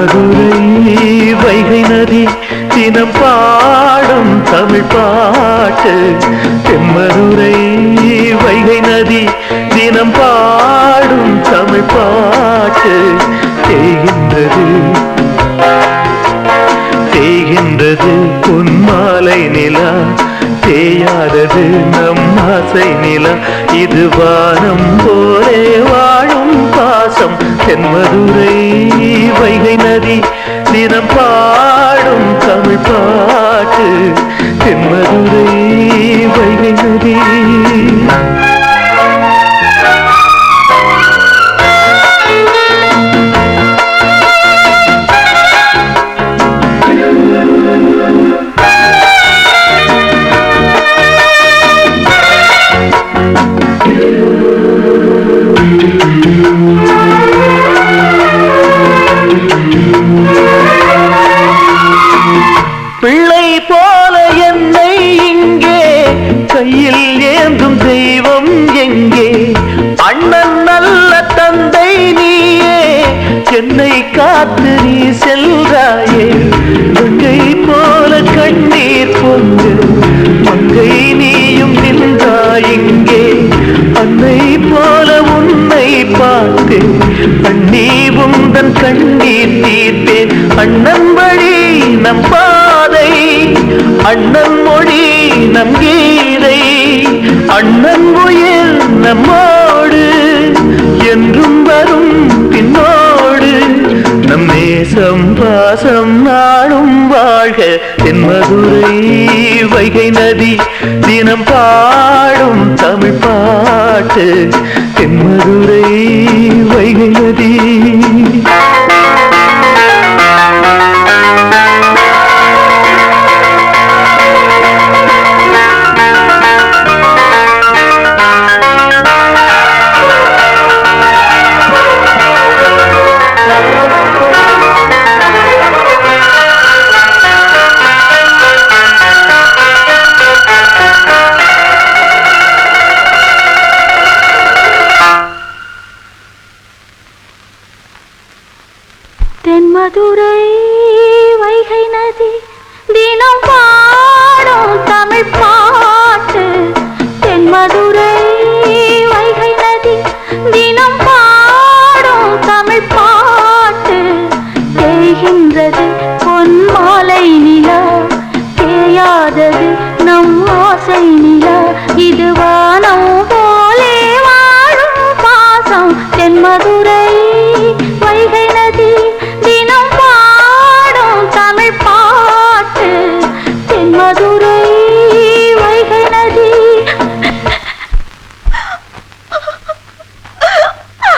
தென்மதுரை வைகை நதி தினம் பாடும் தமிழ் பாட்டு. தென்மதுரை வைகை நதி தினம் பாடும் தமிழ் பாட்டு. தேய்கின்றது தேய்கின்றது பொன்மாலை நிலா, தேயாதது நம் ஆசை நிலா. இது வானம் போலே வாழும் பாசம். தென்மதுரை வைகை நதி தினம் பாடும் தமிழ் பாட்டு. தென்மதுரை வைகை நதி. பிள்ளை போல என்னை இங்கே கையில் ஏந்தும் தெய்வம் எங்கே? அண்ணன் நல்ல தந்தை நீயே, என்னை காத்து நீ செல்றாயே. மங்கை போல கண்ணீர் பொங்கு மங்கை நீயும் நின்றாய் இங்கே. அன்னை போல உன்னை பார்த்தேன், அண்ணி உந்தன் கண்ணீர் தீர்த்தேன். அண்ணன் வழி நம் பாதை, அண்ணன் மொழி நம் கீதை. அண்ணன் உயிர் நம்மோடு என்றும் வரும் பின்னோடு. நம் நேசம் பாசம் நாடும் வாழ்க. தென்மதுரை வைகை நதி தினம் பாடும் தமிழ் பாட்டு. தென்மதுரை வைகை நதி. தென்மதுரை வைகை நதி தினம் பாடும் தமிழ் பாட்டு. தென்மதுரை வைகை நதி தினம் பாடும் தமிழ் பாட்டு. தேய்கின்றது பொன்மாலை நிலா, தேயாதது நம் ஆசை நிலா. இதுவா